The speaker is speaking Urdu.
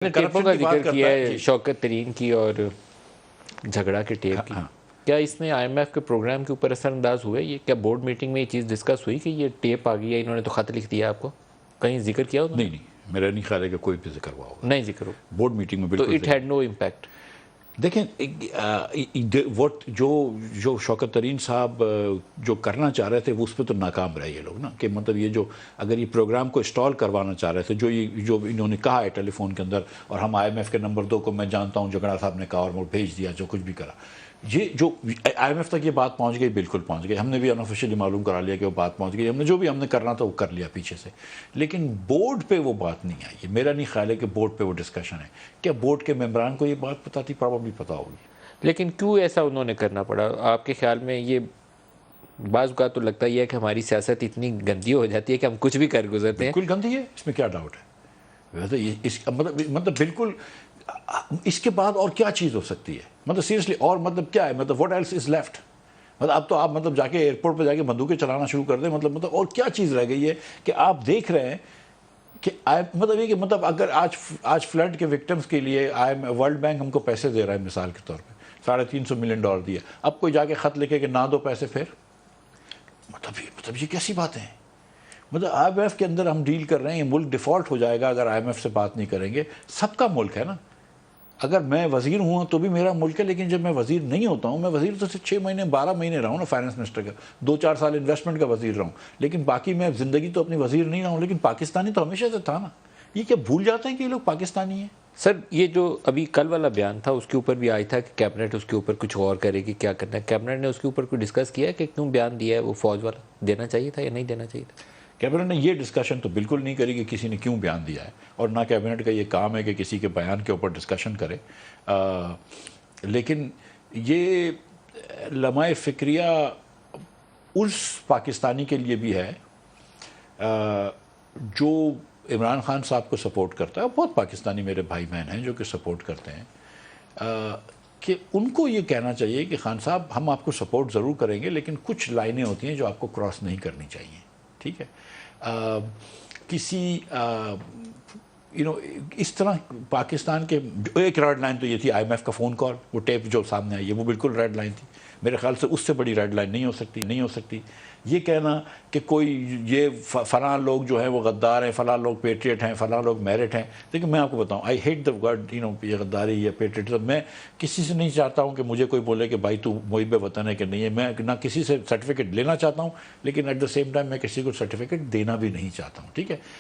ٹیپوں کا ذکر کیا ہے شوکت ترین کی اور جھگڑا کے ٹیپ کی. کیا اس میں آئی ایم ایف کے پروگرام کے اوپر اثر انداز ہوئے؟ یہ کیا بورڈ میٹنگ میں یہ چیز ڈسکس ہوئی کہ یہ ٹیپ آ گئی ہے، انہوں نے تو خط لکھ دیا آپ کو؟ کہیں ذکر کیا ہوگا؟ نہیں، میرا نہیں خیال ہے کہ کوئی بھی ذکر ہوا ہوگا. نہیں ذکر ہو بورڈ میٹنگ میں بالکل. تو اٹ ہیڈ نو امپیکٹ. دیکھیں جو شوکت ترین صاحب جو کرنا چاہ رہے تھے وہ اس پہ تو ناکام رہے یہ لوگ نا، کہ مطلب یہ جو اگر یہ پروگرام کو اسٹال کروانا چاہ رہے تھے، جو انہوں نے کہا ہے ٹیلی فون کے اندر، اور ہم آئی ایم ایف کے نمبر 2 کو میں جانتا ہوں جھگڑا صاحب نے کہا اور وہ بھیج دیا جو کچھ بھی کرا، یہ جو آئی ایم ایف تک یہ بات پہنچ گئی، بالکل پہنچ گئی. ہم نے بھی انآفیشیلی معلوم کرا لیا کہ وہ بات پہنچ گئی. ہم نے جو بھی ہم نے کرنا تھا وہ کر لیا پیچھے سے، لیکن بورڈ پہ وہ بات نہیں آئی. میرا نہیں خیال ہے کہ بورڈ پہ وہ ڈسکشن ہے. کیا بورڈ کے ممبران کو یہ بات پتہ تھی؟ پرابیبلی پتہ ہوگی. لیکن کیوں ایسا انہوں نے کرنا پڑا آپ کے خیال میں؟ یہ بعض اوقات تو لگتا ہی ہے کہ ہماری سیاست اتنی گندی ہو جاتی ہے کہ ہم کچھ بھی کر گزرتے ہیں. بالکل گندی ہے، اس میں کیا ڈاؤٹ ہے؟ مطلب بالکل اس کے بعد اور کیا چیز ہو سکتی ہے؟ مطلب سیریسلی اور مطلب کیا ہے؟ مطلب واٹ ایلس از لیفٹ؟ مطلب اب تو آپ مطلب جا کے ایئرپورٹ پہ جا کے بندوقیں چلانا شروع کر دیں. مطلب اور کیا چیز رہ گئی ہے کہ آپ دیکھ رہے ہیں کہ مطلب یہ کہ مطلب اگر آج فلڈ کے وکٹمز کے لیے ورلڈ بینک ہم کو پیسے دے رہا ہے، مثال کے طور پہ $350 ملین دیا، اب کوئی جا کے خط لکھے کہ نہ دو پیسے پھر مطلب یہ کیسی باتیں ہیں؟ مطلب آئی ایم ایف کے اندر ہم ڈیل کر رہے ہیں، یہ ملک ڈیفالٹ ہو جائے گا اگر آئی ایم ایف سے بات نہیں کریں گے. سب کا ملک ہے نا. اگر میں وزیر ہوں تو بھی میرا ملک ہے، لیکن جب میں وزیر نہیں ہوتا ہوں، میں وزیر تو صرف 6 مہینے 12 مہینے رہا ہوں نا فائنانس منسٹر کا، 2-4 سال انویسٹمنٹ کا وزیر رہا ہوں، لیکن باقی میں زندگی تو اپنی وزیر نہیں رہا ہوں. لیکن پاکستانی تو ہمیشہ سے تھا نا. یہ کیا بھول جاتے ہیں کہ یہ لوگ پاکستانی ہیں؟ سر یہ جو ابھی کل والا بیان تھا اس کے اوپر بھی آیا تھا کہ کیبنٹ اس کے اوپر کچھ غور کرے گی، کیا کرنا ہے. کیبنٹ نے اس کے اوپر کوئی ڈسکس کیا ہے کہ کیوں بیان دیا ہے وہ فوج والا؟ دینا چاہیے تھا یا نہیں دینا چاہیے تھا؟ کیبنٹ نے یہ ڈسکشن تو بالکل نہیں کری کہ کسی نے کیوں بیان دیا ہے، اور نہ کیبنٹ کا یہ کام ہے کہ کسی کے بیان کے اوپر ڈسکشن کرے. لیکن یہ لمحہ فکریہ اس پاکستانی کے لیے بھی ہے جو عمران خان صاحب کو سپورٹ کرتا ہے. بہت پاکستانی میرے بھائی بہن ہیں جو کہ سپورٹ کرتے ہیں، کہ ان کو یہ کہنا چاہیے کہ خان صاحب ہم آپ کو سپورٹ ضرور کریں گے، لیکن کچھ لائنیں ہوتی ہیں جو آپ کو کراس نہیں کرنی چاہیے. ٹھیک ہے؟ کسی اس طرح پاکستان کے ایک ریڈ لائن تو یہ تھی آئی ایم ایف کا فون کال، وہ ٹیپ جو سامنے آئی ہے وہ بالکل ریڈ لائن تھی. میرے خیال سے اس سے بڑی ریڈ لائن نہیں ہو سکتی. یہ کہنا کہ کوئی یہ فلاں لوگ جو ہیں وہ غدار ہیں، فلاں لوگ پیٹریٹ ہیں، فلاں لوگ میرٹ ہیں. لیکن میں آپ کو بتاؤں، آئی ہیٹ دا ورڈ یہ غداری یا پیٹریٹزم. میں کسی سے نہیں چاہتا ہوں کہ مجھے کوئی بولے کہ بھائی تو محب وطن ہے کہ نہیں ہے. میں نہ کسی سے سرٹیفکیٹ لینا چاہتا ہوں، لیکن ایٹ دا سیم ٹائم میں کسی کو سرٹیفکیٹ دینا بھی نہیں چاہتا ہوں. ٹھیک ہے؟